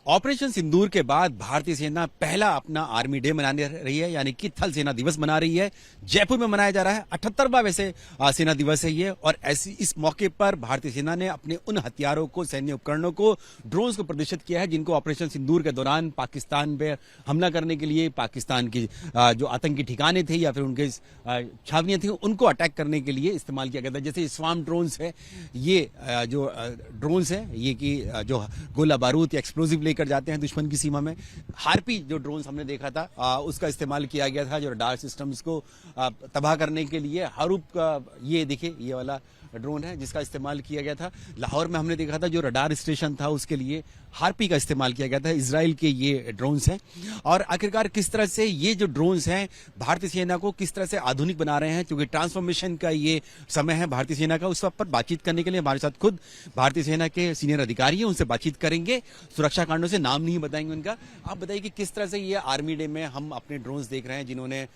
Operation सिंदूर के बाद भारतीय सेना पहला अपना आर्मी डे मनाने रही है, यानी कि थल सेना दिवस मना रही है। जयपुर में मनाया जा रहा है 78वां वैसे सेना दिवस है ये। और ऐसी इस मौके पर भारतीय सेना ने अपने उन हथियारों को, सैन्य उपकरणों को, ड्रोन्स को प्रदर्शित किया है जिनको ऑपरेशन सिंदूर के दौरान पाकिस्तान पे हमला करने के लिए, पाकिस्तान की जो आतंकी ठिकाने थे या फिर उनके छावनियां थी उनको अटैक करने के लिए इस्तेमाल किया गया था। जैसे स्वाम ड्रोन्स है, ये जो ड्रोन्स है ये कि जो गोला बारूद या एक्सप्लोजिव लेकर जाते हैं दुश्मन की सीमा में। हार्पी जो ड्रोन्स हमने देखा था उसका इस्तेमाल किया गया था जो रडार सिस्टम्स को तबाह करने के लिए। हरूप का ये देखिए ये वाला ड्रोन है जिसका इस्तेमाल किया गया था। लाहौर में हमने देखा था जो रडार स्टेशन था उसके लिए हार्पी का इस्तेमाल किया गया था। इजराइल के ये ड्रोन्स हैं। और आखिरकार किस तरह से ये जो ड्रोन्स हैं भारतीय सेना को किस तरह से आधुनिक बना रहे हैं, क्योंकि ट्रांसफॉर्मेशन का ये समय है भारतीय सेना का। उस पर बातचीत करने के लिए हमारे साथ खुद भारतीय सेना के सीनियर अधिकारी हैं, उनसे बातचीत करेंगे। सुरक्षा कारणों से नाम नहीं बताएंगे उनका। आप बताइए कि किस तरह से ये आर्मी डे में हम अपने ड्रोन्स देख रहे हैं जिन्होंने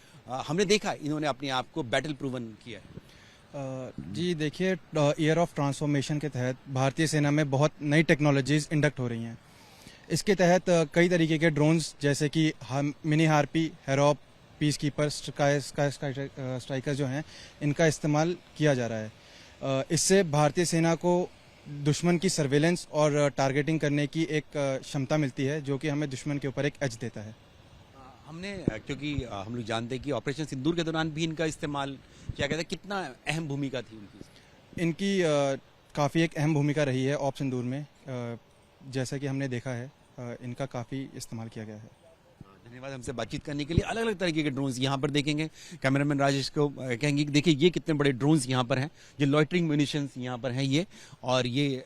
हमने देखा इन्होंने अपने आप को बैटल प्रूवन किया है। जी देखिए, ईयर ऑफ ट्रांसफॉर्मेशन के तहत भारतीय सेना में बहुत नई टेक्नोलॉजीज इंडक्ट हो रही हैं। इसके तहत कई तरीके के ड्रोन्स जैसे कि mini Harpy, Harop, peace keeper, striker जो हैं इनका इस्तेमाल किया जा रहा है। इससे भारतीय सेना को दुश्मन की सर्वेलेंस और टारगेटिंग करने की एक क्षमता मिलती है जो कि हमें दुश्मन के ऊपर एक एज देता है। हमने क्योंकि हम लोग जानते हैं कि ऑपरेशन सिंदूर के दौरान भी इनका इस्तेमाल किया गया था, कितना अहम भूमिका थी उनकी? इनकी काफ़ी एक अहम भूमिका रही है ऑप सिंदूर में। जैसा कि हमने देखा है इनका काफ़ी इस्तेमाल किया गया है। धन्यवाद हमसे बातचीत करने के लिए। अलग अलग तरीके के ड्रोन्स यहाँ पर देखेंगे। कैमरामैन राजेश को कहेंगे कि देखिए ये कितने बड़े ड्रोन्स यहाँ पर हैं। ये लॉइटरिंग म्यूनिशंस यहाँ पर हैं ये, और ये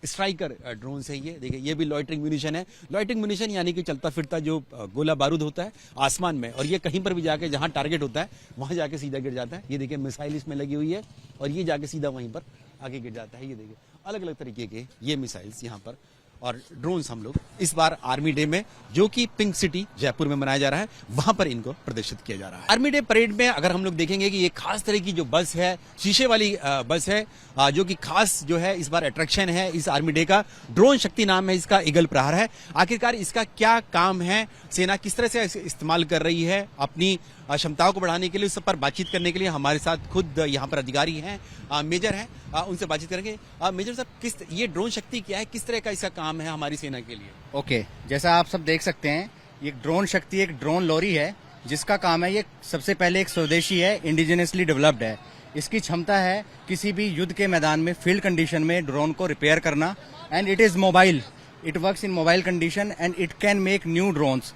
स्ट्राइकर ड्रोन्स है ये। देखिए ये भी लॉइटरिंग म्यूनिशन है। लॉइटरिंग म्यूनिशन यानी कि चलता फिरता जो गोला बारूद होता है आसमान में, और ये कहीं पर भी जाके जहां टारगेट होता है वहां जाके सीधा गिर जाता है। ये देखिए मिसाइल इसमें लगी हुई है और ये जाके सीधा वहीं पर आगे गिर जाता है। ये देखिए अलग अलग तरीके के ये मिसाइल्स यहाँ पर और ड्रोन्स हम लोग इस बार आर्मी डे में, जो कि पिंक सिटी जयपुर में मनाया जा रहा है, वहां पर इनको प्रदर्शित किया जा रहा है। आर्मी डे परेड में अगर हम लोग देखेंगे कि ये खास तरह की जो बस है, शीशे वाली बस है, जो कि खास जो है इस बार अट्रैक्शन है इस आर्मी डे का। ड्रोन शक्ति नाम है इसका, ईगल प्रहार है। आखिरकार इसका क्या काम है, सेना किस तरह से इस्तेमाल कर रही है अपनी क्षमताओं को बढ़ाने के लिए, उस पर बातचीत करने के लिए हमारे साथ खुद यहाँ पर अधिकारी हैं, मेजर हैं, उनसे बातचीत करेंगे। मेजर साहब, ये ड्रोन शक्ति क्या है, किस तरह का इसका काम है हमारी सेना के लिए? ओके, जैसा आप सब देख सकते हैं ये ड्रोन शक्ति एक ड्रोन लॉरी है जिसका काम है, ये सबसे पहले एक स्वदेशी है, इंडिजिनसली डेवलप्ड है। इसकी क्षमता है किसी भी युद्ध के मैदान में फील्ड कंडीशन में ड्रोन को रिपेयर करना, and it is mobile, it works in mobile condition and it can make new drones,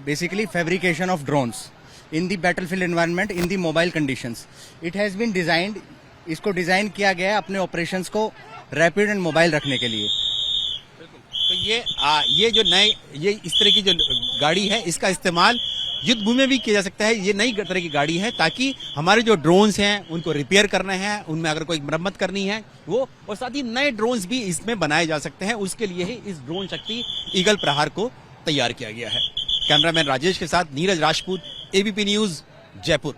basically fabrication of drones in the battlefield environment in the mobile conditions. It has been designed, इसको design किया गया है अपने operations को rapid and mobile रखने के लिए। तो ये जो नए ये इस तरह की जो गाड़ी है इसका इस्तेमाल युद्ध भूमि में भी किया जा सकता है। ये नई तरह की गाड़ी है ताकि हमारे जो ड्रोन्स हैं उनको रिपेयर करना है, उनमें अगर कोई मरम्मत करनी है वो, और साथ ही नए ड्रोन्स भी इसमें बनाए जा सकते हैं। उसके लिए ही इस ड्रोन शक्ति ईगल प्रहार को तैयार किया गया है। कैमरामैन राजेश के साथ नीरज राजपूत, एबीपी न्यूज, जयपुर।